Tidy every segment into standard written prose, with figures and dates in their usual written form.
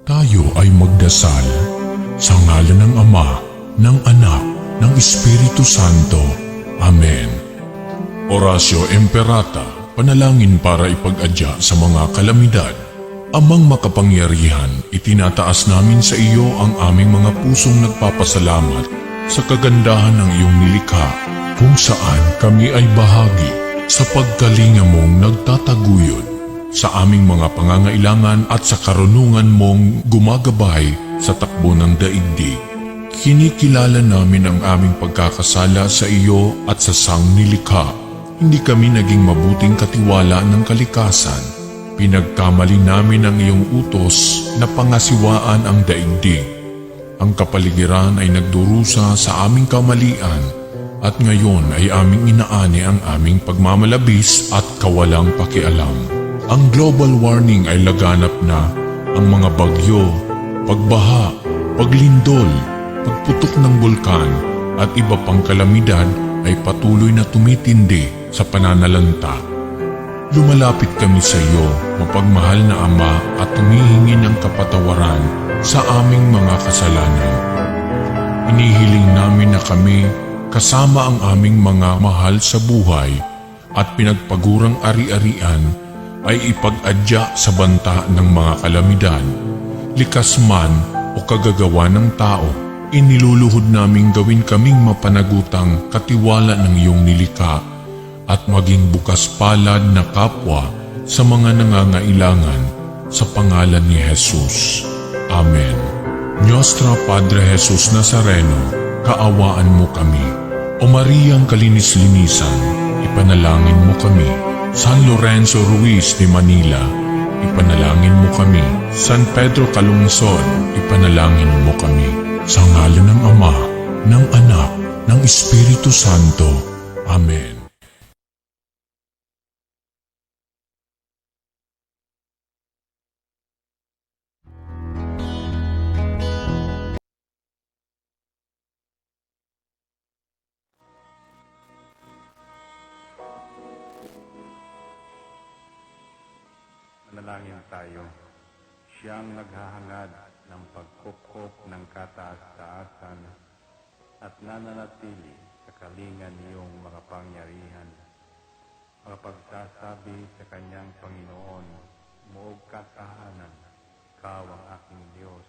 Tayo ay magdasal sa ngalan ng Ama, ng Anak, ng Espiritu Santo. Amen. Oratio Imperata, panalangin para ipag-adya sa mga kalamidad. Amang makapangyarihan, itinataas namin sa iyo ang aming mga pusong nagpapasalamat sa kagandahan ng iyong nilikha, kung saan kami ay bahagi sa pagkalinga mong nagtataguyod sa aming mga pangangailangan at sa karunungan mong gumagabay sa takbo ng daigdig. Kinikilala namin ang aming pagkakasala sa iyo at sa sangnilikha. Hindi kami naging mabuting katiwala ng kalikasan. Pinagkamali namin ang iyong utos na pangasiwaan ang daigdig. Ang kapaligiran ay nagdurusa sa aming kamalian at ngayon ay aming inaani ang aming pagmamalabis at kawalang pakialam. Ang global warming ay laganap na. Ang mga bagyo, pagbaha, paglindol, pagputok ng bulkan at iba pang kalamidad ay patuloy na tumitindi sa pananalanta. Lumalapit kami sa iyo, mapagmahal na Ama, at humihingi ng kapatawaran sa aming mga kasalanan. Inihiling namin na kami, kasama ang aming mga mahal sa buhay at pinagpagurang ari-arian, ay ipag-adya sa banta ng mga kalamidad. Likas man o kagagawa ng tao, iniluluhod naming gawin kaming mapanagutang katiwala ng iyong nilikha at maging bukas palad na kapwa sa mga nangangailangan sa pangalan ni Jesus. Amen. Nostra Padre Jesus Nazareno, kaawaan mo kami. O Mariang kalinis-linisan, ipanalangin mo kami. San Lorenzo Ruiz de Manila, ipanalangin mo kami. San Pedro Calungsod, ipanalangin mo kami. Sa ngalan ng Ama, ng Anak, ng Espiritu Santo. Amen. Manalangin tayo. Siyang naghahangad ng pagkupkop ng kataas-taasan at nananatili sa kalingan niyong mga pangyarihan. Makapagsasabi sa kanyang Panginoon, muog katahanan, ikaw ang aking Diyos,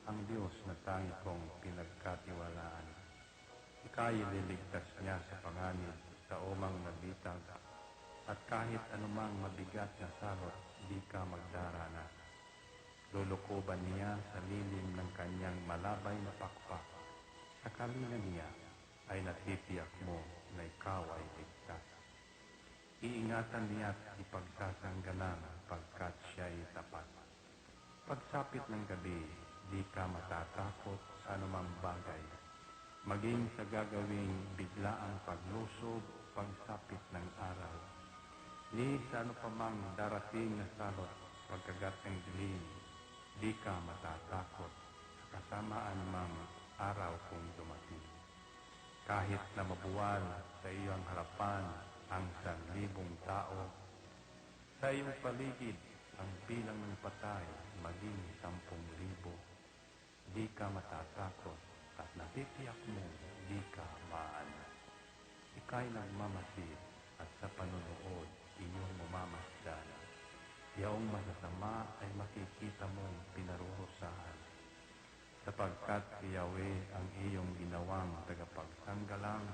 ang Diyos na tangi kong pinagkatiwalaan. Ika'y liligtas niya sa panganib sa umang nabitag, at kahit anumang mabigat na salot, di ka magdaranas. Lulukoban niya sa lilim ng kanyang malabay na pakpak. Sa kalingan niya ay natitiyak mo na ikaw ay ligtas. Iingatan niya at ipagsasanggalang pagkat siya'y tapat. Pagsapit ng gabi, di ka matatakot sa anumang bagay. Maging sa gagawing biglaang paglusob, pagsapit ng araw. Ni sa ano pa mang darating na salot, pagkagat ng dilim, di ka matatakot sa kasamaan mang araw kung dumating. Kahit na mabuwal sa iyong harapan ang 1,000 tao, sa iyong paligid ang bilang ng patay maging 10,000, di ka matatakot at natitiyak mo di ka maalas. Ika'y nagmamasid at sa panunood iyong mamamasdan. Yaong masasama ay makikita mong pinarurusahan, sapagkat si Yahweh ang iyong ginawang tagapagsanggalang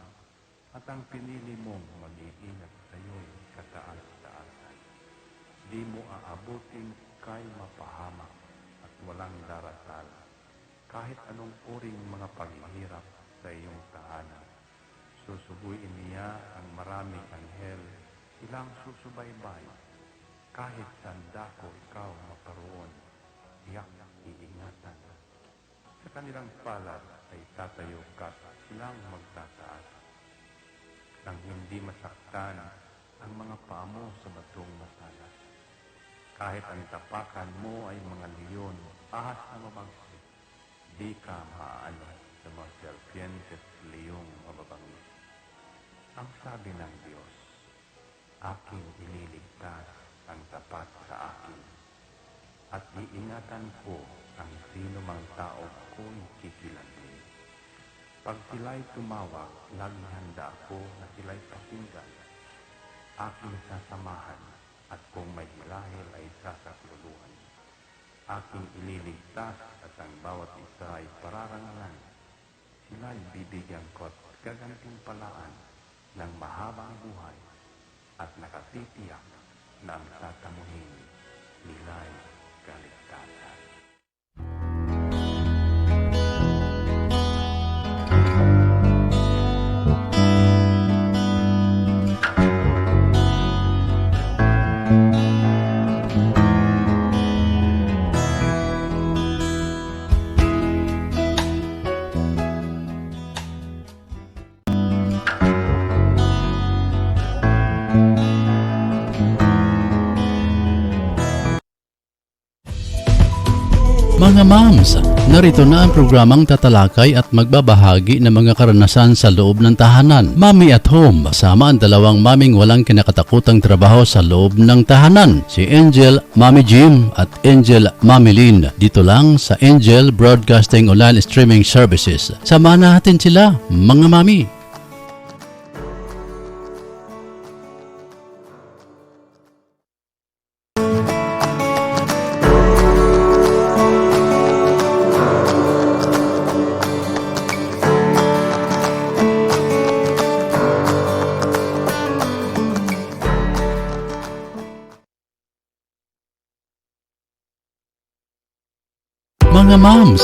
at ang pinili mong mag-iingat sa iyo'y kataas-taasan. Di mo aabuting kay mapahamak at walang darasal, kahit anong uring mga paghihirap sa iyong tahanan. Susubuin niya ang maraming anghel, silang susubaybay. Kahit saan dako ikaw makaroon, tiyak iingatan. Sa kanilang palad ay tatayo ka, silang magtataas. Nang hindi masaktan ang mga paa mo sa batong matalas. Kahit ang tapakan mo ay mga leon, ahas na mabangsik, di ka maaano sa mga serpientes, leong mababangis. Ang sabi ng Diyos, aking iniligtas ang tapat sa akin, at iingatan ko ang sino mang tao ko'y kikilanli. Pag sila'y tumawag, laging handa ako na sila'y pakinggan. Aking sasamahan at kung may hilahil ay sasakluluhan. Aking ililigtas at ang bawat isa ay pararangalan. Sila'y bibigyan ko at gagantimpalaan ng mahabang buhay at nakatitiyak na ang tatamuhin nila'y kaligtasan. Mga moms, narito na ang programang tatalakay at magbabahagi ng mga karanasan sa loob ng tahanan. Mommy at Home, kasama ang dalawang maming walang kinakatakutang trabaho sa loob ng tahanan. Si Angel, Mommy Jim at Angel, Mommy Lynn. Dito lang sa Angel Broadcasting Online Streaming Services. Samahan natin sila, mga mami. Mga moms,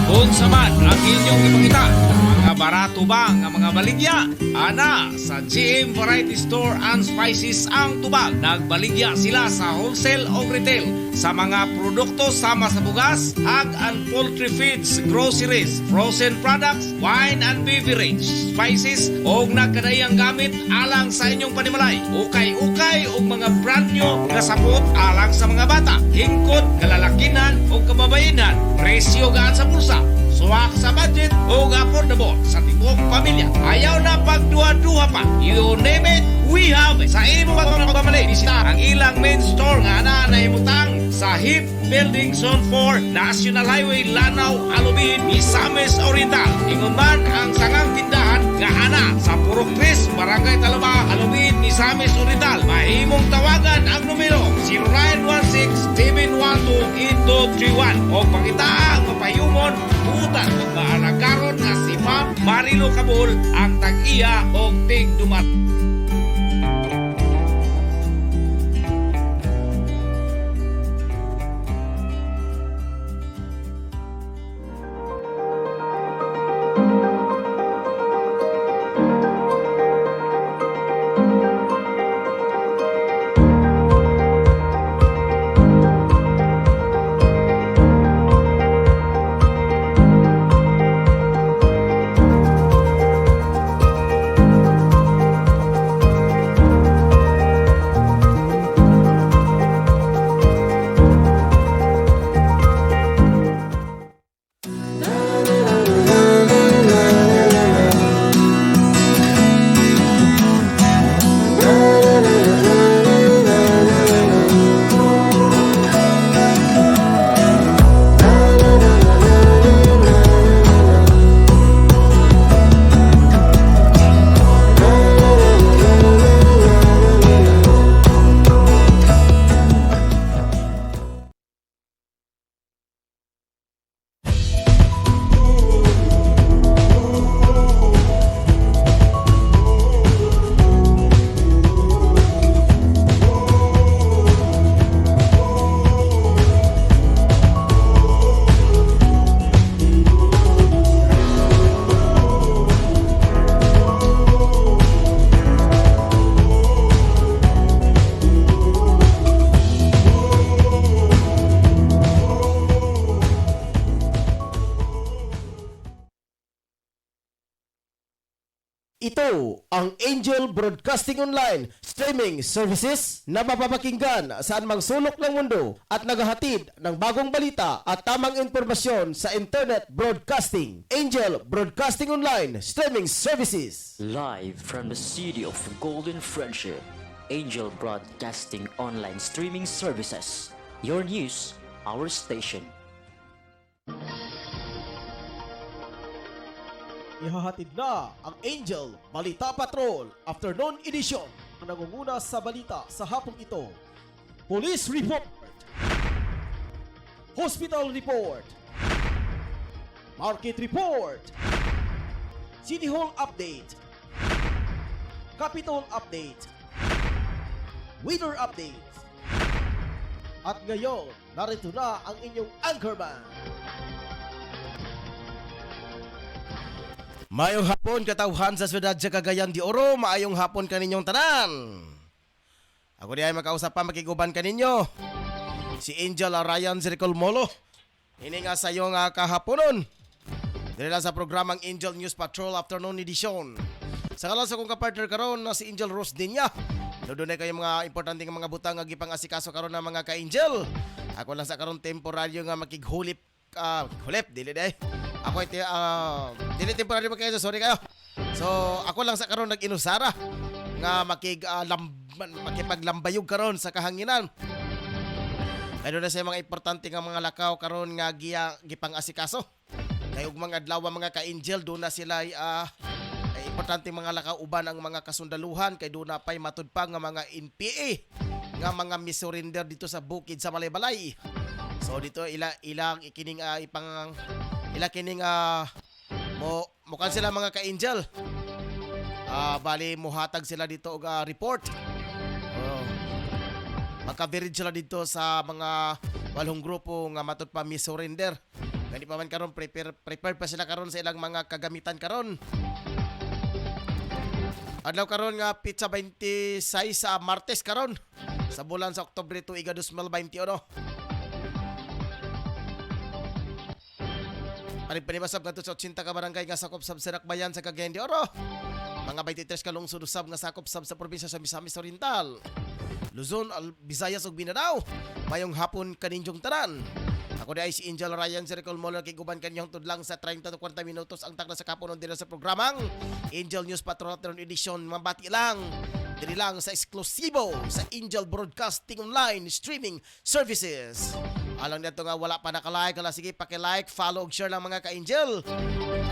Unsa man ang inyong ipakita? Mga barato ba ang mga baligya? Ana, sa GM Variety Store and Spices ang tubag. Nagbaligya sila sa wholesale o retail sa mga produkto sama sa bugas, ag and poultry feeds, groceries, frozen products, wine and beverage, spices o nagkadayang gamit alang sa inyong panimalay. Ukay-ukay o mga brand new na sapot alang sa mga bata, hingkod, kalalakinan o kababayanan, presyo gaan sa bulsa. Suwak sa budget o affordable sa tibok pamilya. Ayaw na pagduha-duha pa. You name it, we have it. Sa imo mga pagmamali, bisita ang ilang main store nga na naimutang sa HIP Building Zone 4, National Highway, Lanao, Alubin, Misamis Oriental. Ingon man ang sangang tindahan nga ana sa Purok 3, Barangay Talaba, Alubin, Misamis Oriental. Mahimong tawagan ang numero 0916-712-8231 o pangitaang mapayumon butan o maanagaron nga si Ma'am Marilo Cabul ang tag-iya o tig-dumat. Ito ang Angel Broadcasting Online streaming services na mapapakinggan saan mang sulok ng mundo at naghahatid ng bagong balita at tamang impormasyon sa internet broadcasting. Angel Broadcasting Online streaming services. Live from the city of Golden Friendship, Angel Broadcasting Online Streaming Services. Your news, our station. Ihahatid na ang Angel Balita Patrol Afternoon Edition. Ang nangunguna sa balita sa hapong ito: Police Report, Hospital Report, Market Report, City Hall Update, Capitol Update, Weather Update. At ngayon, narito na ang inyong anchorman. Maayong hapon katawhan sa siyudad sa Cagayan de Oro. Maayong hapon kaninyong tanan. Ako di ay makausap pa makiguban kaninyo. Si Angel Ryan Ziricol Molo. Ini nga sa iyong kahaponon. Dili lang sa programang Angel News Patrol Afternoon Edition. Sa kalan sa kong kapartner karon na si Angel Rose Dinya. Doon ay kayo mga importante nga mga butang nga gipang asikaso karon na mga ka-Angel. Ako lang sa karon temporaryo nga makighulip dili day. Ako iti dili temporary pa kayo, sorry kayo. So ako lang sa karon nag-inusara nga makipaglambayog karon sa kahanginan. Ano na sa mga importante nga mga lakaw karon nga gipang asikaso. Kay ug mga adlaw mga ka-Angel do na sila importante mga lakaw uban ang mga kasundaluhan kay do na pay matud pa nga mga NPA nga mga misurrender dito sa bukid sa Balay-Balay. So dito ilang ikining mo sila mga ka-Angel. Bali muhatag sila dito og report. Makaverage sila dito sa mga walhong grupo nga matud pa misurrender. Gani pa man karon prepared pa sila karon sa ilang mga kagamitan karon. Adlaw karon nga pizza 26 sa Martes karon sa bulan sa Oktubre tuiga 2021. Panibasab kadto sa 80 ka barangay nga sakop sab sa Dakbayan sa Cagayan de Oro. Mga 23 ka lungsod usab nga sakop sab sa probinsya sa Misamis Oriental, Luzon, Visayas ug Mindanao. Mayong hapon kaninyong tanan. Ako di ay si Angel Ryan Ziricol Molo kiguban kanyang tudlang sa 30 to 40 minutos ang takna sa kaponon dito sa programang Angel News Patrol Afternoon Edition. Mabati lang diri lang sa eksklusibo sa Angel Broadcasting Online Streaming Services. Alang dito nga wala pa nakalike, kala sige paki-like, follow ug share lang mga ka-Angel.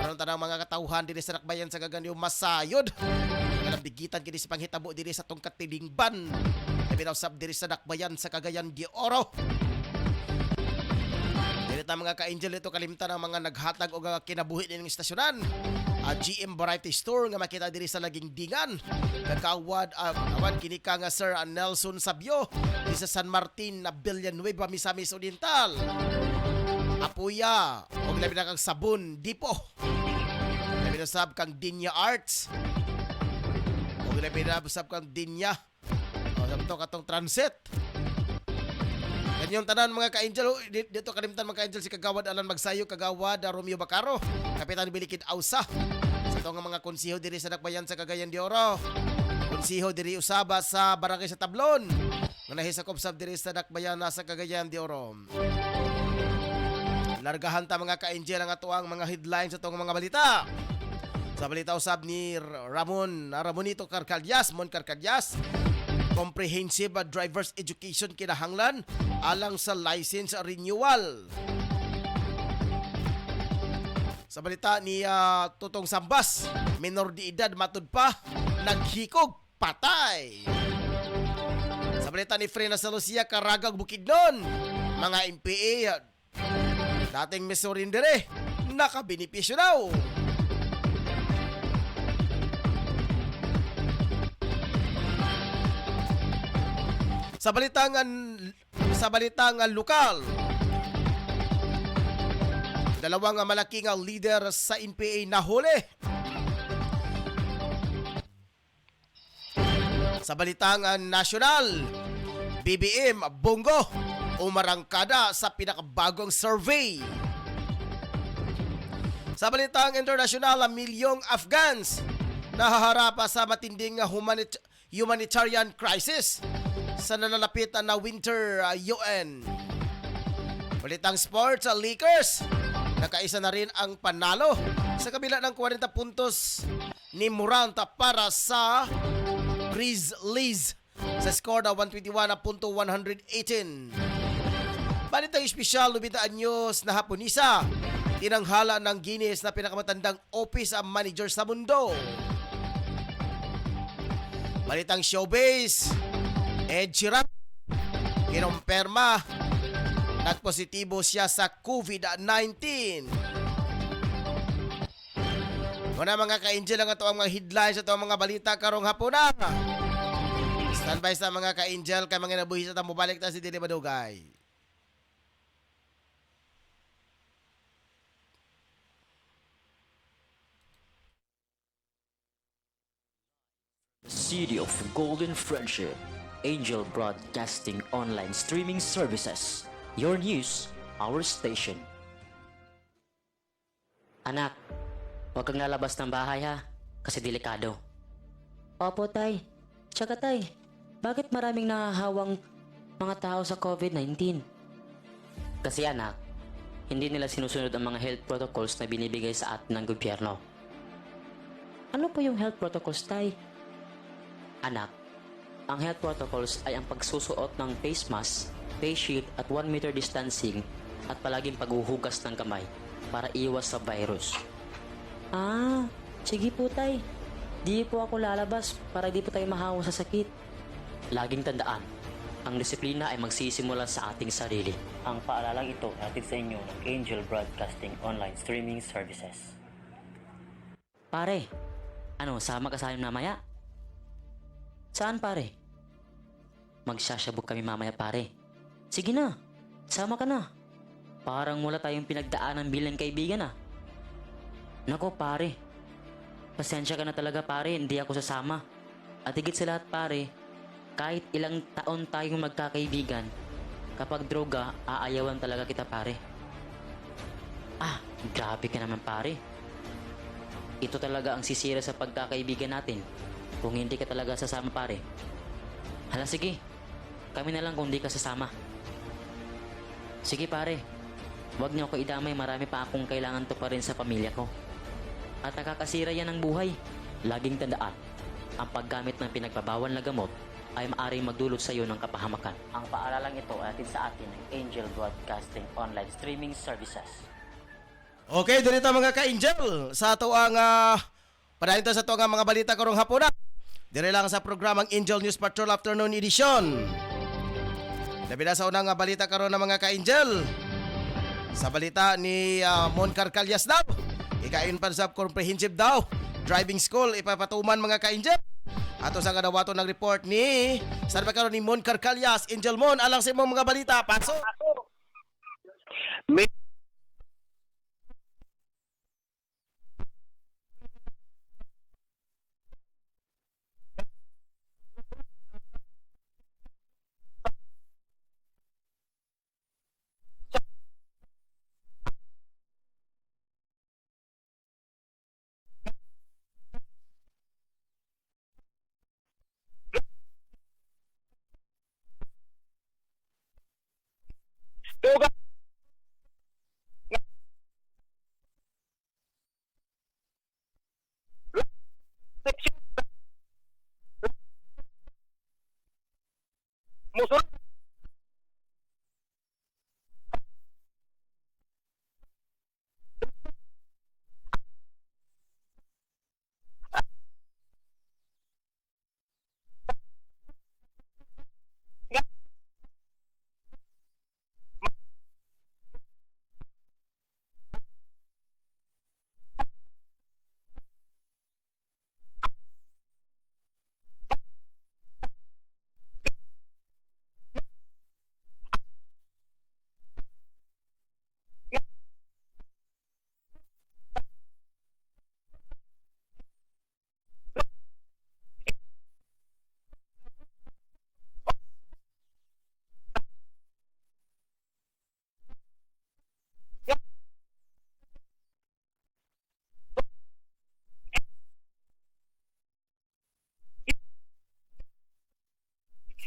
Aron tanang mga katawhan diri sa Dakbayan sa Cagayan masayod. Alam bigitan kini si panghitabo diri sa tungkat tidingban. Ebinausab diri sa Dakbayan sa Cagayan de Oro. Dito mga ka-Angel ito kalimtan ang mga naghatag o kinabuhi ng istasyonan. GM Variety Store nga makita diri sa Laging Dingan. Kagawad kini ka nga Sir Nelson Sabio di sa San Martin na Villanueva, Misamis Oriental. Apuya og labi na kang sabon Dipo. Labi na sab kang Dinya Arts. Og labi na sab kang Dinya. Sabto katong Transit. Kanyong tanan mga ka-Angel, dito kalimtan mga ka-Angel si Kagawad Alan Magsayo, Kagawad Romeo Bacaro, Kapitan Bilikid Ausa. Sa ito nga mga konsiho diri sa Dakbayan sa Cagayan de Oro. Konsiho diri usaba sa Barangay sa Tablon. Nga nahisakop sab diri sa Dakbayan sa Cagayan de Oro. Largahan ta mga ka-Angel ang atuang mga headlines sa itong mga balita. Sa balita usab ni Ramonito Carcalyas, Mon Carcalyas. Comprehensive driver's education kinahanglan alang sa license renewal. Sa balita ni Tutong Sambas, minor de edad matud pa, naghikog, patay. Sa balita ni Frena Salusia, Karagag Bukidnon, mga MPA dating misurrender nakabenepisyo daw. Sa balitangan lokal, dalawang malaking leader sa NPA nahuli. Sa balitangan nasyonal, BBM Bongo umarangkada sa pinakabagong survey. Sa balitang internasyonal, milyong Afghans nahaharap sa matinding humanitarian crisis sa nananapit na winter UN. Balitang sports, Lakers nakaisa na rin ang panalo sa kabila ng 40 puntos ni Morant para sa Grizzlies sa score na 121.118. Balitang espesyal, lumitaan news na Haponisa tinanghala ng Guinness na pinakamatandang office manager sa mundo. Balitang showbiz, Ed Sheeran kinumpirma nagpositibo siya sa COVID-19. Muna mga ka-angel ang ito ang mga headlines at ang mga balita karong hapon na. Standby sa mga ka-angel kay mga nabuhi sa tamubalik na si Dili Madugay. City of Golden Friendship, Angel Broadcasting Online Streaming Services. Your news, our station. Anak, huwag kang lalabas ng bahay ha, kasi delikado. Opo tay. Tsaka tay, bakit maraming nahahawang mga tao sa COVID-19? Kasi anak, hindi nila sinusunod ang mga health protocols na binibigay sa atin ng gobyerno. Ano po yung health protocols tay? Anak, ang health protocols ay ang pagsusuot ng face mask, face shield at 1 meter distancing at palaging paghuhugas ng kamay para iwas sa virus. Ah, sige po tay. Di po ako lalabas para di po tayo mahawa sa sakit. Laging tandaan, ang disiplina ay magsisimula sa ating sarili. Ang paalalang ito hatid sa inyo ng Angel Broadcasting Online Streaming Services. Pare, ano, sama ka sa amin mamaya? Saan pare? Magsasyabog kami mamaya pare. Sige na, sama ka na. Parang wala tayong pinagdaanan bilang kaibigan ah. Nako pare, pasensya ka na talaga pare, hindi ako sasama. At higit sa lahat pare, kahit ilang taon tayong magkakaibigan, kapag droga, aayawan talaga kita pare. Ah, grabe ka naman pare. Ito talaga ang sisira sa pagkakaibigan natin kung hindi ka talaga sasama pare. Hala sige, kami na lang kung hindi ka sasama. Sige pare, huwag niyo ako idamay, marami pa akong kailangan to pa rin sa pamilya ko. At nakakasira yan ng buhay. Laging tandaan, ang paggamit ng pinagbabawal na gamot ay maaaring magdulot sa iyo ng kapahamakan. Ang paaralang ito ay atin sa atin ng Angel Broadcasting Online Streaming Services. Okay, dito mga ka-angel sa ato ang padayon sa ato ang mga balita karong hapon na. Dire lang sa programang Angel News Patrol Afternoon Edition. Labi na sa unang balita karon ng mga ka-angel. Sa balita ni Mon Carcalias daw, ikain pa sa comprehensive daw driving school ipapatuman mga ka-angel. Ato sa kadawato ng report ni saan ba karon ni Mon Carcalias. Angel Mon, alang sa imong mga balita, pasok.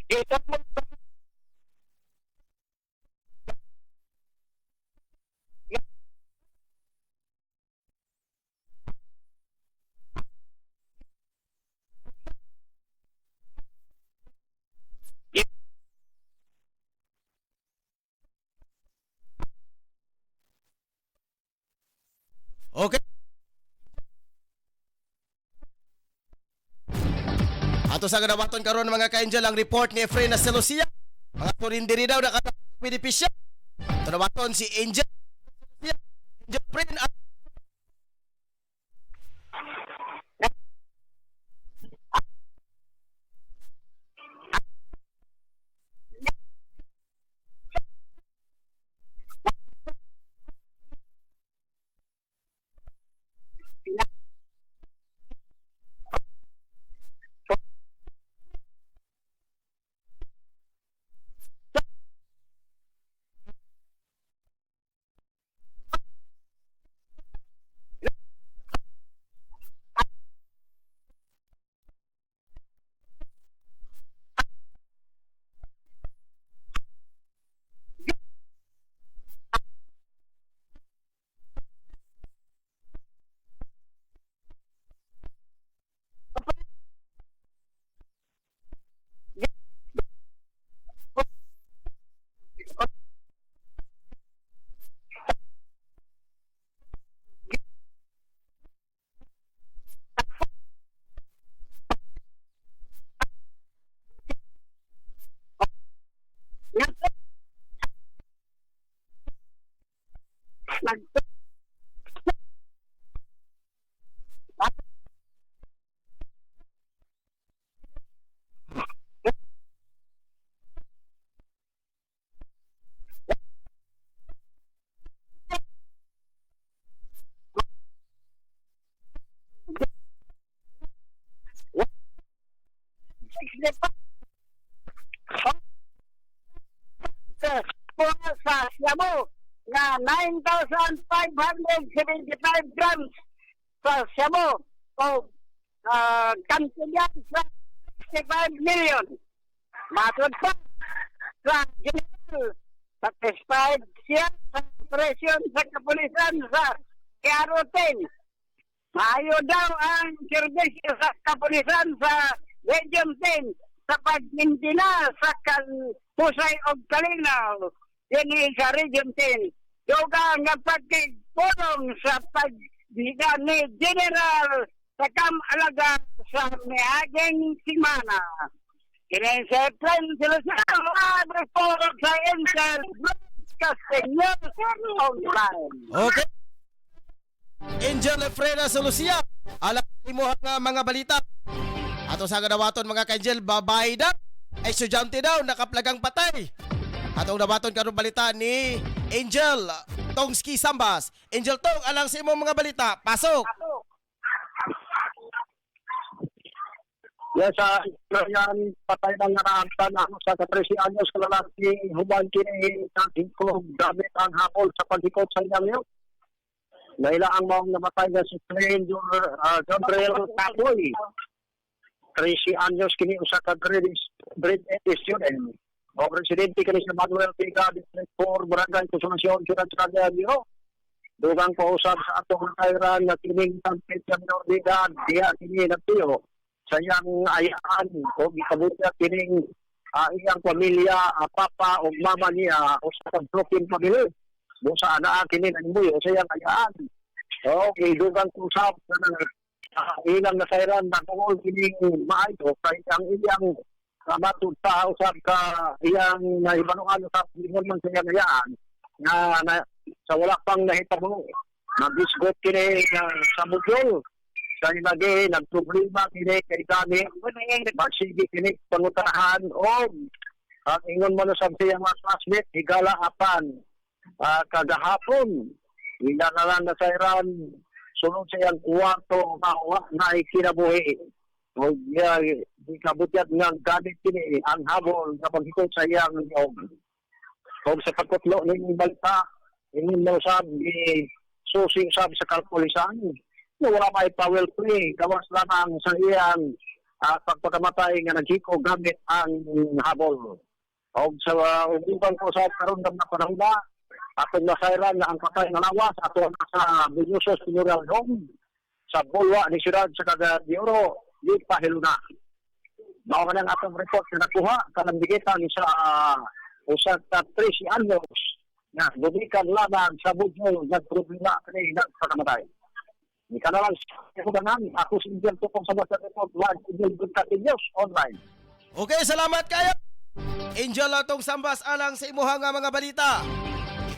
Ito mo Okay. Ato sa ganawaton karon mga ka-angel ang report ni Efrain na Lucia. Mga turindiri daw nakapag-benepisya. Tanawaton si Angel. Angel Efrain at sa Shabu na 9,575 grams sa Shabu o kantilyan sa 65 million. Matod pa sa General, satisfied siya sa operasyon sa kapulisan sa Kiaroten. Maayo daw ang serbisyo sa kapulisan sa Region 10 sa pagmintina sa Pusay o Kalinaw. Yan sa Region 10. Dugang nga pagkipulong sa pagbiga ni General sa Kamalaga sa Mihaging Simana. Kinain sa Efrain Silasal, report sa Intel Broadcasting News Online. okay. Angel Efrain na Lucia. Alam mo nga mga balita. Ato sa ganawaton mga ka-angel, babae daw. Ay estudyante daw, nakaplagang patay. Atong nabaton karon balita ni Angel Tongski Sambas. Angel Tong, alang sa imong mga balita. Pasok. Yes, yan patay ng nararamtan sa 13 anyos sa lalaki human kini ng tingkog gamit ang habol sa pagikot sa ilang Naila ang mga namatay na si Gabriel Tapoy. 13 anyos kini usa ka grade student. O presidente kini sa Manuel Pica, District 4, Barangay Consumacion, Ciudad Santiago. Dugang pausap sa atong kairan na kining tangkit sa minor de edad, diya kini nagtuyo sa iyang ayaan o gikabutyat kining iyang pamilya, papa o mama niya o sa broken family. Busa na kini nangbuyo sa iyang ayaan. Okay, dugang pausap na ilang nasairan na kung kining maayo sa iyang matud sa usap ka iyang naibanungan sa lingon man sa iyang ayaan na sa wala pang nahitabo nabisgot kini sa budyol sa ilagi nagproblema kini kay dami magsige kini pangutahan o ang ingon mo na sa siyang mga classmate higala apan kagahapon ila na lang nasairan sunod sa iyang kwarto na ikinabuhi o di kabutyat nga gamit kini ang habol na pagkikot sa iyang niyog. Kung sa pagkutlo ng balita, ingin mo sabi, susing sabi sa kalkulisan, na wala may power play, gawas lamang sa iyang at pagpakamatay nga naghiko gamit ang habol. O sa uban ko sa karon na panahon atong nasayran nga ang patay nga lawas ato sa Buñuelos Funeral Home sa Bulwa ni Siyudad sa Cagayan de Oro, di pahiluna. Mao man ang atong report na nakuha kanang bigitan sa usa ka 13 anyos nga dumikan laban sa Budyo nagproblema kani nagpakamatay. Di ka na lang ako si Indian Tukong sa Basta Report live Indian Broadcasting News online. Okay, salamat kayo. Angel atong sambas alang sa imuha nga mga balita.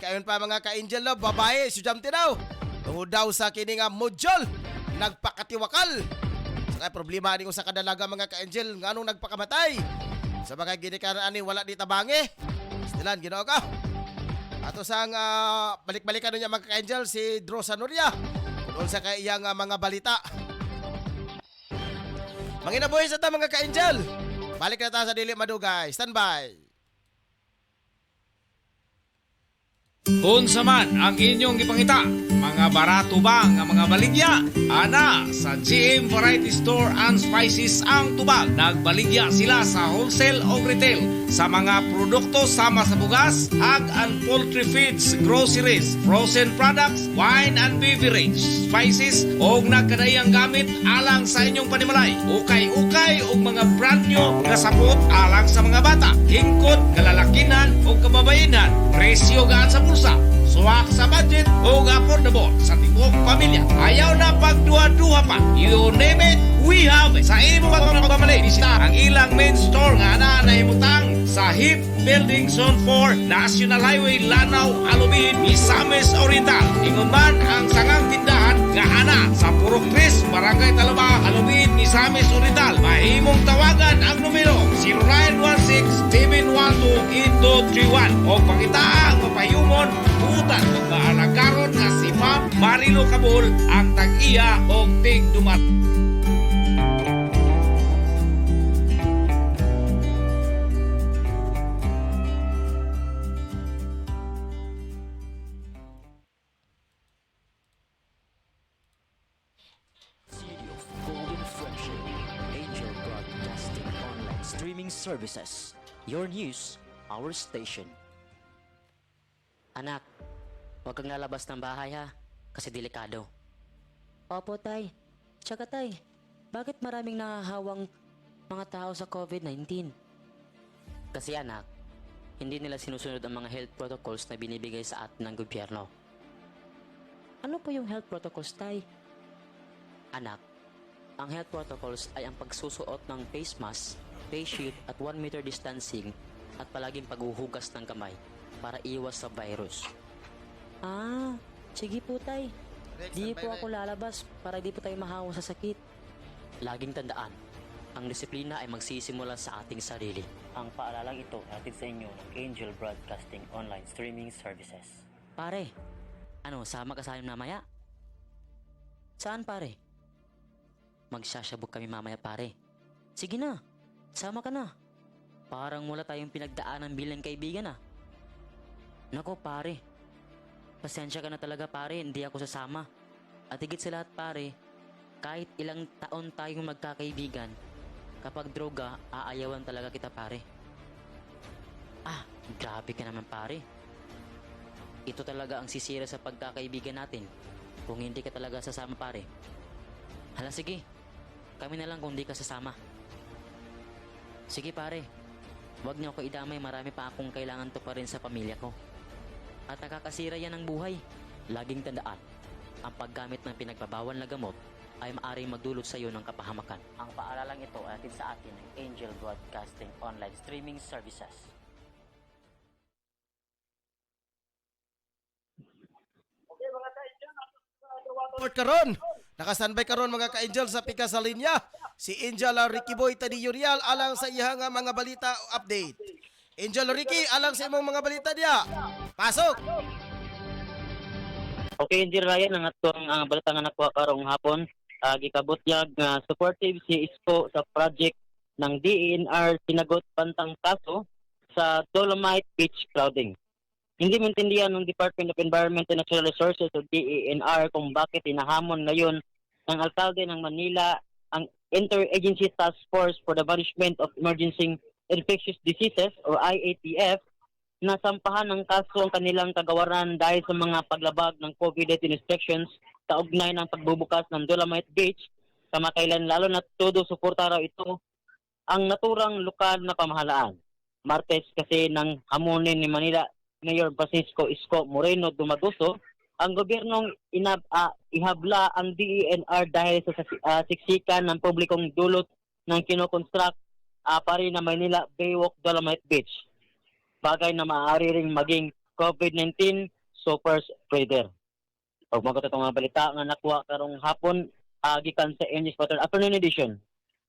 Kayon pa mga ka-Angel love, babae, estudyante daw. Tungod daw sa kini nga module, nagpakatiwakal. Sa problema ni sa kadalaga mga ka-Angel, nganong nagpakamatay. Sa mga ginikaran ani wala di tabangi. Stilan, ginoo ka. Ato sang balik-balikan niya mga ka-Angel si Drosa Nuria. Kung sa kaiyang mga balita. Manginabuhi sa ta mga ka-Angel. Balik na ta sa Dili Madugay. Standby. Unsa man ang inyong ipangita, mga barato ba nga mga baligya? Ana, sa GM Variety Store and Spices ang tubag. Nagbaligya sila sa wholesale o retail sa mga produkto sama sa bugas, hog and poultry feeds, groceries, frozen products, wine and beverage, spices o nagkadayang gamit alang sa inyong panimalay. Ukay-ukay o mga brand new nga sapot alang sa mga bata, hingkod, kalalakinan o kababayenan. Presyo gaan sa bulsa, suwak sa budget o affordable sa tibok pamilya. Ayaw na pagduha-duha pa. You name it, we have it. Sa imo pagmamalay, bisita ang ilang main store nga na nahimutang sa HIP Building Zone 4, National Highway, Lanao, Alubin, Misamis Oriental. Ingon man ang sangang tindahan nga ana sa Purok 3, Barangay Talaba, Alubin, Misamis Oriental. Mahimong tawagan ang numero 0916-712-8231 o pangitaang mapayumon utan magmaalagaron nga si Ma'am Marilo Cabul ang tag-iya o tig-dumat. City of Golden Friendship, Angel Broadcasting Online Streaming Services. Your news, our station. Anak, huwag kang lalabas ng bahay ha, kasi delikado. Opo tay, tsaka tay, bakit maraming nahahawang mga tao sa COVID-19? Kasi anak, hindi nila sinusunod ang mga health protocols na binibigay sa atin ng gobyerno. Ano po yung health protocols tay? Anak, ang health protocols ay ang pagsusuot ng face mask, face shield at 1 meter distancing at palaging paghuhugas ng kamay para iwas sa virus. Ah, sige po tay. Di po ako lalabas para di po tayo mahawa sa sakit. Laging tandaan, ang disiplina ay magsisimula sa ating sarili. Ang paalalang ito hatid sa inyo ng Angel Broadcasting Online Streaming Services. Pare, ano, sama ka sa amin mamaya? Saan pare? Magsasyabog kami mamaya pare. Sige na, sama ka na. Parang wala tayong pinagdaanan bilang kaibigan ah. Nako pare, pasensya ka na talaga pare, hindi ako sasama. At higit sa lahat pare, kahit ilang taon tayong magkakaibigan, kapag droga, aayawan talaga kita pare. Ah, grabe ka naman pare. Ito talaga ang sisira sa pagkakaibigan natin kung hindi ka talaga sasama pare. Hala sige, kami na lang kung hindi ka sasama. Sige pare, wag niyo ako idamay, marami pa akong kailangan to pa rin sa pamilya ko. At nakakasira yan ng buhay. Laging tandaan, ang paggamit ng pinagbabawal na gamot ay maaaring magdulot sa iyo ng kapahamakan. Ang paaralang ito ay atid sa atin ng Angel Broadcasting Online Streaming Services. Report karon. Nakastanbay karon mga ka-Angel sa pika sa linya. Si Angel Ricky Boy Tadi Urial alang sa iyang mga balita update. Angel Ricky alang sa imong mga balita diya. Pasok. Okay, Angel Ryan, ang atong balita nga nakuha karong hapon. Gikabutyag nga supportive si Isko sa project ng DENR sinagot pantang kaso sa Dolomite Beach Crowding. Hindi maintindihan ng Department of Environment and Natural Resources o DENR kung bakit hinahamon ngayon ng alkalde ng Manila ang Interagency Task Force for the Management of Emerging Infectious Diseases or IATF nasampahan ng kaso ang kanilang kagawaran dahil sa mga paglabag ng COVID-19 restrictions kaugnay ng pagbubukas ng Dolomite Beach kamakailan, lalo na todo suporta raw ito ang naturang lokal na pamahalaan. Martes kasi ng hamunin ni Manila Mayor Francisco Isko Moreno Dumaguso, ang gobyernong ihabla ang DENR dahil sa siksikan ng publikong dulot ng kinoconstruct pa rin na Manila Baywalk Dolomite Beach. Bagay na maaari ring maging COVID-19 super spreader. Pag mga itong balita nga nakuha karong hapon, gikan sa Angel Patrol Afternoon Edition,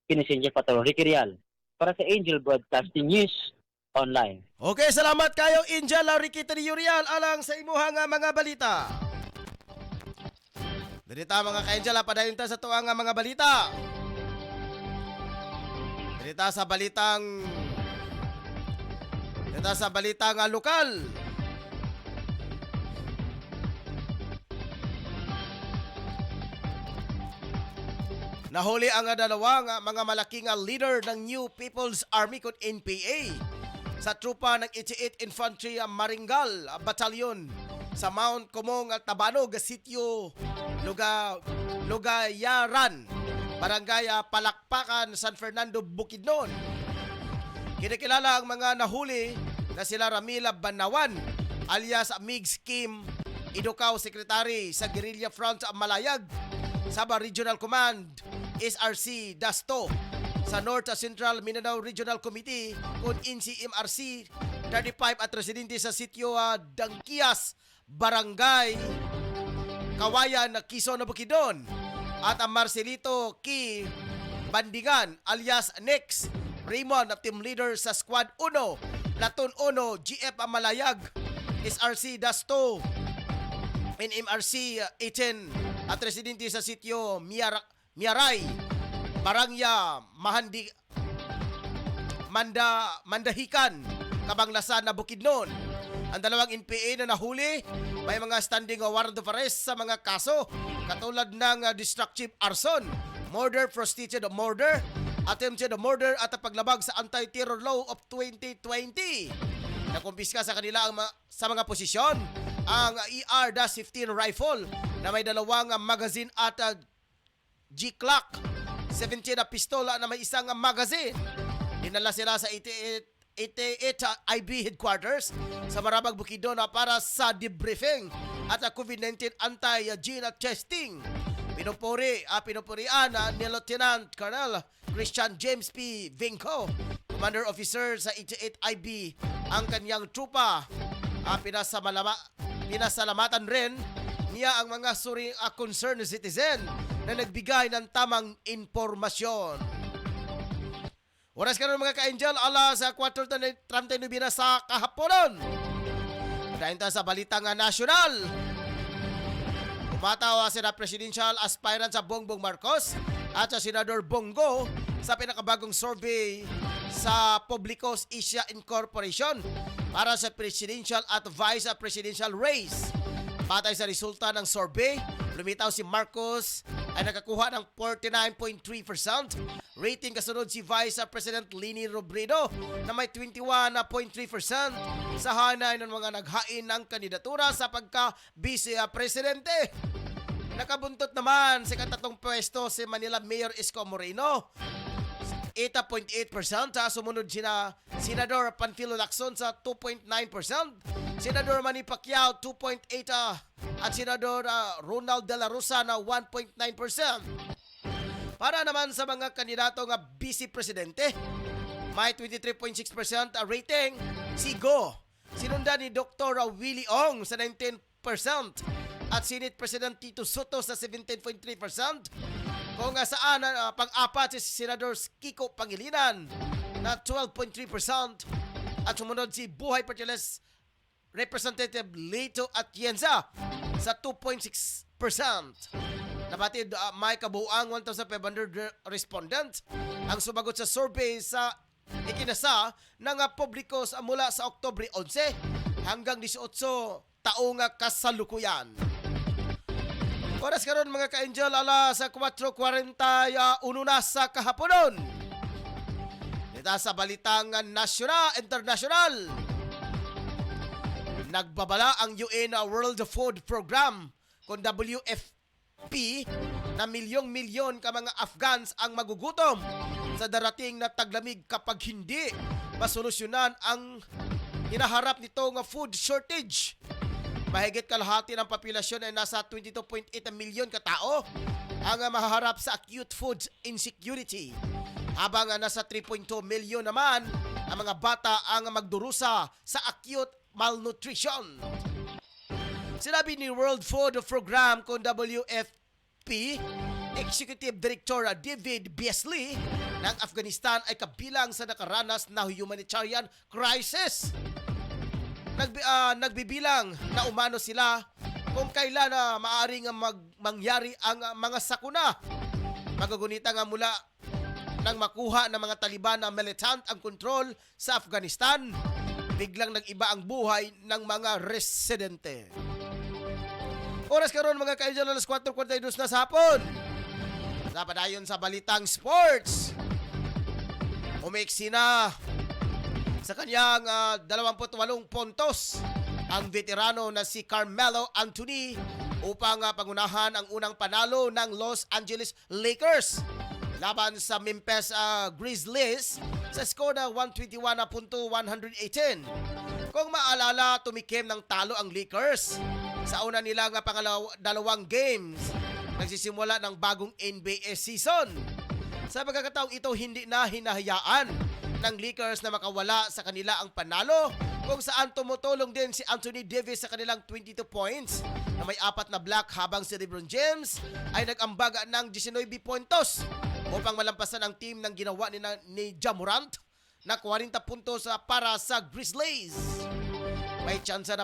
kini si Angel Patrol Ricky Real para sa Angel Broadcasting News Online. Okay, salamat kayo Angel Riquita de Urial alang sa imuhang mga balita. Dito mga ka-Angel, padayon ta sa tuwang mga balita. Dito sa balitang lokal. Nahuli ang dalawang mga malaking leader ng New People's Army kung NPA sa trupa ng 88 Infantry Maringal Battalion sa Mount Comong Tabanog, Sitio Lugayaran, Barangay Palakpakan, San Fernando, Bukidnon. Kinikilala ang mga nahuli na sila Ramila Banawan alias Migs Kim Idokaw, Secretary sa Guerrilla Front Malayag, Sabah Regional Command SRC Dasto, sa North Central Mindanao Regional Committee kung NCMRC 35 at residente sa sitio Dangkias, Barangay Kawayan, Quezon, Bukidnon, at ang Marcelito Ki Bandingan alias Nex Raymond, team leader sa Squad 1 Platoon 1 GF Malayag SRC Dasto, NMRC 18 at residente sa sitio Miaray, Barangya Mandahikan, Kabanglasan na Bukidnon. Ang dalawang NPA na nahuli may mga standing warrant of arrest sa mga kaso katulad ng destructive arson, murder, prostituted murder, attempted murder at paglabag sa anti-terror law of 2020. Nakumpiska sa kanila sa mga posisyon ang ER-15 rifle na may dalawang magazine at G-Clock, 17 na pistola na may isang magazine. Dinala sila sa 88 IB headquarters sa Marabag, Bukidnon para sa debriefing at COVID-19 anti-gene testing. Pinupurian ni Lieutenant Colonel Christian James P. Vinco, Commander Officer sa 88 IB, ang kanyang trupa. Pinasalamatan rin niya ang mga concerned citizen na nagbigay ng tamang informasyon. Oras ka mga ka-Angel, alas 4:39 na sa kahaponon. Dahil sa balitang nasyonal, umataw si Presidential Aspirant sa Bongbong Marcos at sa Senador Bongo sa pinakabagong survey sa Publicos Asia Incorporation para sa presidential at vice presidential race. Patay sa resulta ng survey, lumitaw si Marcos ay nakakuha ng 49.3%. Rating kasunod si Vice President Leni Robredo na may 21.3% sa hanay ng mga naghain ng kandidatura sa pagka-vice presidente. Nakabuntot naman sa katatong pwesto si Manila Mayor Isko Moreno, 8.8%. Sumunod sina Senador Panfilo Lacson sa 2.9%, Senador Manny Pacquiao 2.8% at Senador Ronald De La Rosa na 1.9%. Para naman sa mga kandidato nga vice presidente, may 23.6% rating si Go. Sinundan ni Dr. Willie Ong sa 19% at Senate President Tito Soto sa 17.3%. Kung saan pang-apat si Senador Kiko Pangilinan na 12.3% at sumunod si Buhay Partiles Representative Lito Atienza sa 2.6%. Nabatid may kabuang 1,500 respondents ang sumagot sa survey sa ikinasa ng publikos mula sa Oktubre 11 hanggang 18 taong kasalukuyan. Oras karon mga ka-angel, alas sa 4:41 na sa kahaponon. Dito sa balitang nasyonal, international. Nagbabala ang UN World Food Program kung WFP na milyong-milyon ka mga Afghans ang magugutom sa darating na taglamig kapag hindi masolusyonan ang hinaharap nito nga food shortage. Mahigit kalahati ng populasyon ay nasa 22.8 milyon katao ang mahaharap sa acute food insecurity. Habang nasa 3.2 milyon naman ang mga bata ang magdurusa sa acute malnutrition. Sinabi ni World Food Program kung WFP Executive Director David Beasley ng Afghanistan ay kabilang sa nakaranas na humanitarian crisis. Nagbibilang na umano sila kung kailan na maaaring mangyari ang mga sakuna. Magagunita nga mula nang makuha ng mga Taliban na militant ang kontrol sa Afghanistan, biglang nag-iba ang buhay ng mga residente. Oras karon mga ka-angel, alas 4:42 na sa hapon. Napadayon sa balitang sports. Umiksi na sa kanyang 28 puntos ang veterano na si Carmelo Anthony upang pangunahan ang unang panalo ng Los Angeles Lakers laban sa Memphis Grizzlies sa score na 121-118. Kung maalala, tumikim ng talo ang Lakers sa una nilang dalawang games nagsisimula ng bagong NBA season. Sa pagkakataong ito, hindi na hinahayaan ng Lakers na makawala sa kanila ang panalo, kung saan tumutulong din si Anthony Davis sa kanilang 22 points na may 4 na block, habang si LeBron James ay nag-ambaga ng 19 puntos upang malampasan ang team ng ginawa ni Ja Morant na 40 puntos para sa Grizzlies. May tsansa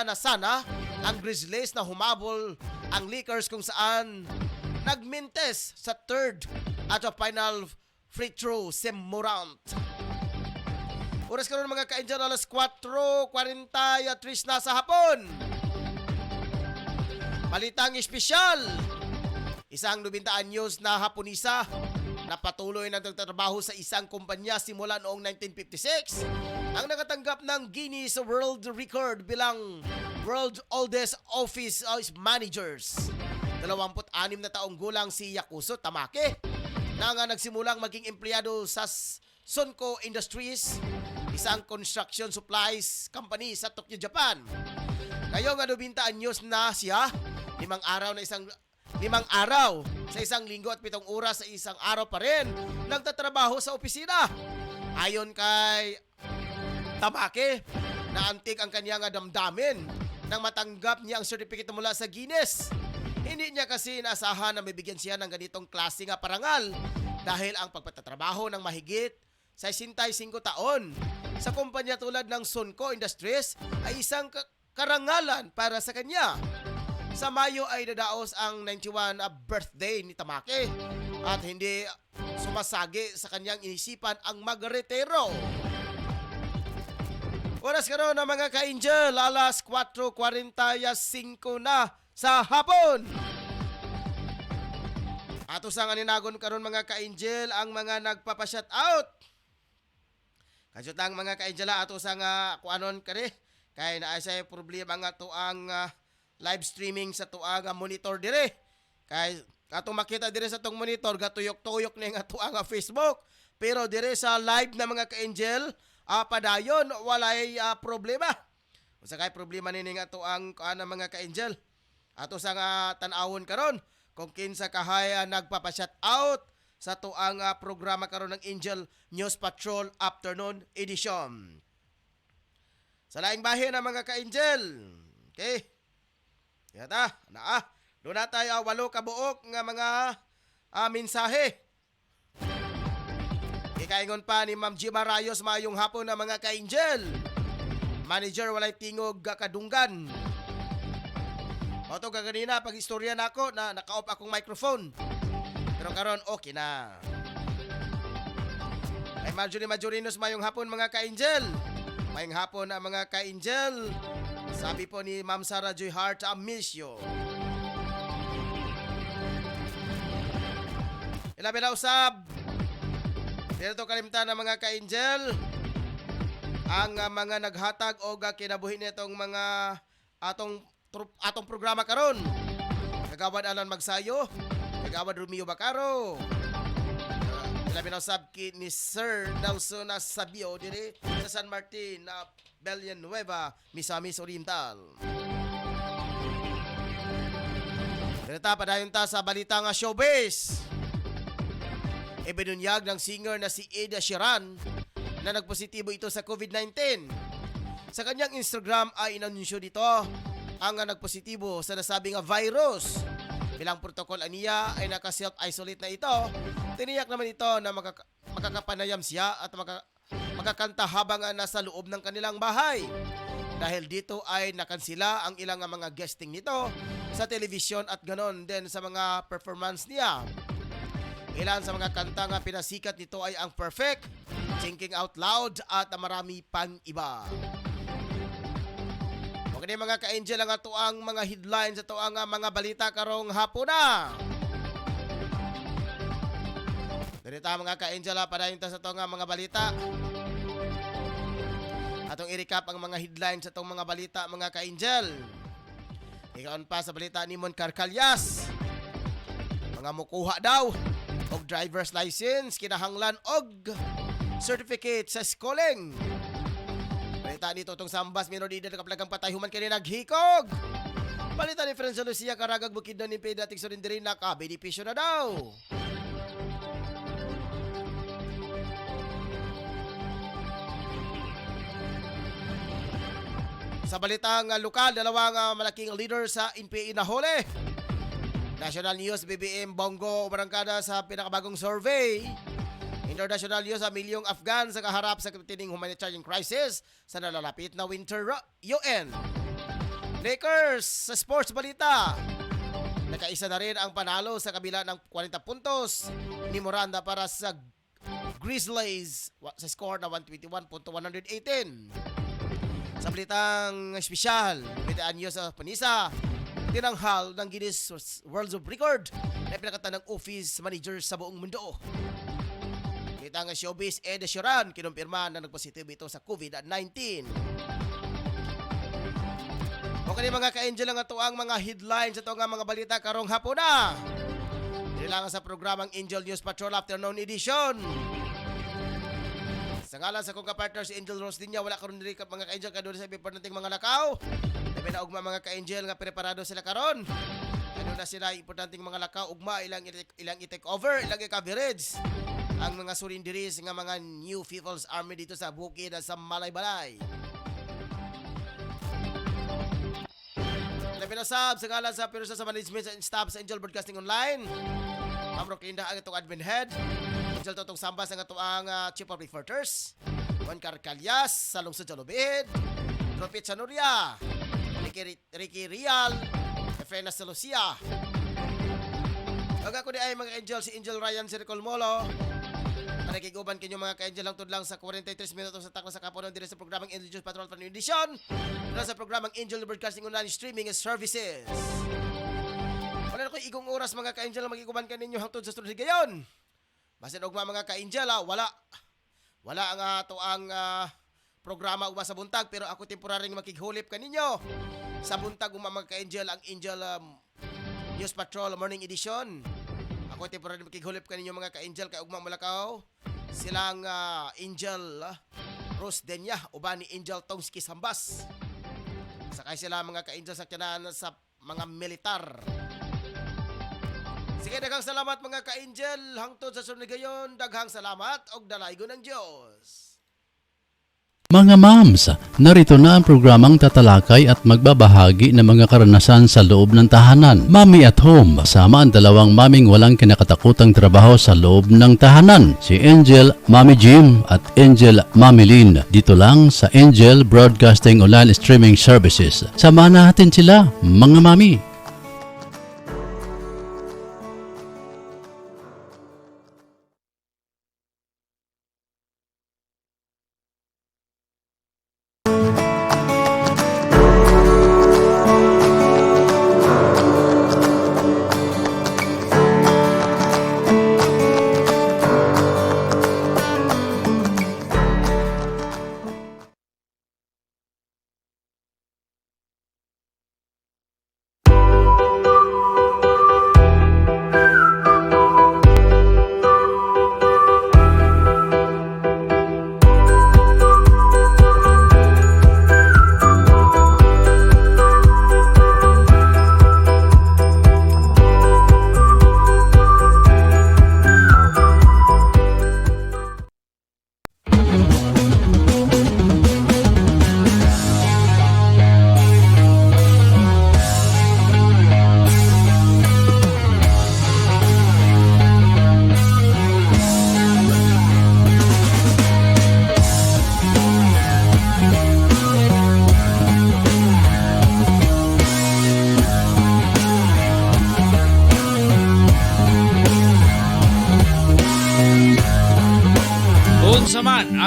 na sana ang Grizzlies na humabol ang Lakers, kung saan nagmintes sa third at final free throw si Morant. Oras karon mga ka-angel, alas 4:43 na sa hapon. Balitang espesyal. Isang 90 anyos na Haponisa na patuloy na nagtatrabaho sa isang kumpanya simula noong 1956 ang nakatanggap ng Guinness World Record bilang World Oldest Office Managers. 26 na taong gulang si Yakuso Tamake na nga nagsimulang maging empleyado sa Sunko Industries, isang construction supplies company sa Tokyo, Japan. Ngayong 90 anyos na siya, 5 araw sa isang linggo at 7 oras sa isang araw pa rin nagtatrabaho sa opisina. Ayon kay Tamake, naantig ang kanyang damdamin nang matanggap niya ang certificate mula sa Guinness. Hindi niya kasi inaasahan na mabigyan siya ng ganitong klase nga parangal dahil ang pagpatatrabaho ng mahigit 65 taon sa kumpanya tulad ng Sunko Industries ay isang karangalan para sa kanya. Sa Mayo ay dadaos ang 91 birthday ni Tamake at hindi sumasagi sa kanyang inisipan ang magretiro. Oras karon ng mga ka-angel, alas 4:45 na sa hapon. Ato sa aninagon karon mga ka-angel ang mga nagpapa-shout out. Kasyutang mga ka-angel ato sa nga kuanon kare kay naa say problema nga to ang live streaming sa tuang monitor dire. Kay ato makita dire sa tong monitor gatuyok-tuyok ni nga tuang Facebook, pero dire sa live na mga ka-angel padayon walay problema. Usa kay problema nini nga tuang mga ka-angel. Ato sa nga tan-awon karon kung kinsa kahay nagpapa-shout out sa tuang programa karon ng Angel News Patrol Afternoon Edition. Sa laing bahin ng mga ka-angel. Okay? Yata, doon na tayo 8 kabuok nga mga mensahe. Ikaingon pa ni Ma'am Gima Rayos, maayong hapon na mga ka-angel. Manager walay tingog kadunggan. Oto kaganina pag istorya nako na naka-off akong microphone. Pero karon okay na. Ay Majorinos mayong hapon mga ka-angel. Mayong hapon na mga ka-angel. Sabi po ni Ma'am Sarah Joy Hart, I miss you. Ilabi na usab. Dito kalimtan ng mga ka-angel. Ang mga naghatag o kinabuhi nitong mga atong programa karon. Kagawad Alan Magsayo, kagawad Romeo Bacaro. Ilabi na usab ni Sir Nelson Sabio diri sa San Martin, Villanueva, Misamis Oriental. Ganita padayon ta sa balita nga showbiz. Ibinunyag ng singer na si Ed Sheeran na nagpositibo ito sa COVID-19. Sa kanyang Instagram ay inanunsyo dito ang nagpositibo sa nasabing virus. Bilang protocol aniya ay naka-self-isolate na ito. Tiniyak naman ito na makakapanayam siya at makakanta habang nasa loob ng kanilang bahay. Dahil dito ay nakansila ang ilang mga guesting nito sa television at ganon din sa mga performance niya. Ilan sa mga kanta nga pinasikat nito ay ang Perfect, Thinking Out Loud at marami pang iba. Okay mga ka-angel ang ato ang mga headlines ato ang mga balita karong hapon na. Ganita mga ka-angel padayon ta sa ato nga mga balita. Atong i-recap ang mga headlines sa itong mga balita mga ka-angel. Ikaon pa sa balita ni Mon Carcalyas. Mga mukuha daw og driver's license, kinahanglan og certificate sa schooling. Balita dito itong Sambas, minor de edad kaplagang patay human kini naghikog. Balita ni Franz Lucia karagag bukid na ni Pedating Sorindirin na ka-benepisyo na daw. Sa balitang lokal, dalawang malaking leader sa NPA nahuli. National News, BBM, Bongo, barangkada sa pinakabagong survey. International News, milyong Afghan sa kaharap sa tining humanitarian crisis sa nalalapit na Winter UN. Lakers, sa sports balita. Nakaisa na rin ang panalo sa kabila ng 40 puntos ni Miranda para sa Grizzlies sa score na 121-118. Sa balitang espesyal, balitaan niyo sa Panisa, tinanghal ng Guinness World Record na pinakata ng office manager sa buong mundo. Kita nga showbiz, Ed Sheeran, kinumpirma na nagpositive ito sa COVID-19. Okay mga ka-angel ang ito ang mga headlines ito nga mga balita karong hapon na. Nilangan sa programang Angel News Patrol Afternoon Edition. Sa ngalan sa kong kapartner si Angel Rose Dinya, wala karon diri mga ka-angel kadto sa importanteng mga lakaw. Labi na ugma mga ka-angel nga preparado sila karon. Ano na sila importanteng mga lakaw ugma ilang i-take over, ilang i-coverage ang mga surindiris nga mga New People's Army dito sa bukid sa Malaybalay. Labi na sa ngalan sa pero sa management and staff sa Angel Broadcasting Online. Ma'am Roquinda ang itong admin head. Angel Totong Sambas ang ito ang Chief of Reporters. Juan Carcalyas sa lungsod sa Lubid. Tropit Sanuria. Ricky Rial. Efrena Lucia. Ang ako di ay mga angel si Angel Ryan Siricolmolo. Nakikiguban kinyo mga ka-angel lang tudlang sa 43 minutos sa takla sa kapunan dire sa programang Angel News Patrol Afternoon Edition. Dito sa programang Angel Broadcasting Online Streaming Services. Wala na ko igong oras mga ka-angel na magiguban kaninyo hangtod sa sunod gayon. Basin ugma mga ka-angel wala ang ato ang programa ugma sa buntag pero ako temporaryong makighulip kaninyo sa buntag ugma mga ka-angel ang Angel News Patrol Morning Edition. Ako temporaryong makighulip kaninyo mga ka-angel kay ugma malakaw silang Angel Rose Denya uban ni Angel Tongski Sambas. Sakay sila mga ka-angel sa tiyanan sa mga militar. Sige, daghang salamat mga ka-angel. Hangtod sa sunod gayon, daghang salamat og dalaygon ng Diyos. Mga mams, narito na ang programang tatalakay at magbabahagi ng mga karanasan sa loob ng tahanan. Mami at Home, kasama ang dalawang maming walang kinakatakutang trabaho sa loob ng tahanan. Si Angel Mami Jim at Angel Mami Lynn. Dito lang sa Angel Broadcasting Online Streaming Services. Samahan natin sila, mga mami.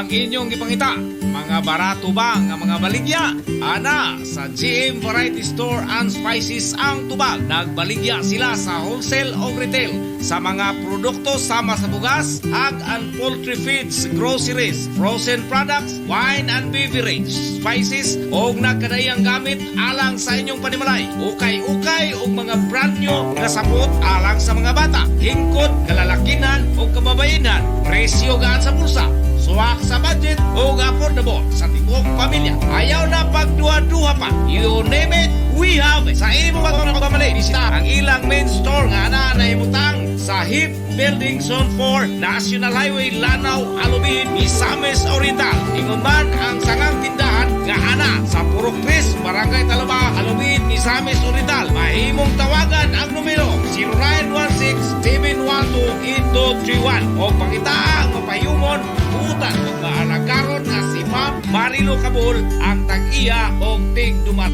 ang inyong gipangita. Mga barato bang ang mga baligya? Ana, sa GM Variety Store and Spices ang tubag. Nagbaligya sila sa wholesale o retail sa mga produkto sama sa bugas, ag and poultry feeds, groceries, frozen products, wine and beverage, spices o nagkadayang gamit alang sa inyong panimalay. Ukay-ukay o mga brand new na sapot alang sa mga bata, hingkod, kalalakinan o kababayanan. Presyo gaan sa bulsa, suwak sa budget o affordable sa tibok pamilya. Ayaw na pagduha-duha pa. You name it, we have it. Sa imo pagmamali, bisita ang ilang main store nga na imutang sa HIP Building Zone 4, National Highway, Lanao, Alubin, Misamis Oriental. Ingon man ang sangang tindahan nga ana sa Purok Chris, Barangay Talaba, Alubin, Misamis Oriental. Mahimong tawagan ang numero 0916-712-8231 o pangita ang mapayumon utan kung maalagaron nga si Ma'am Marilo Cabul ang tag-iya o tig dumat.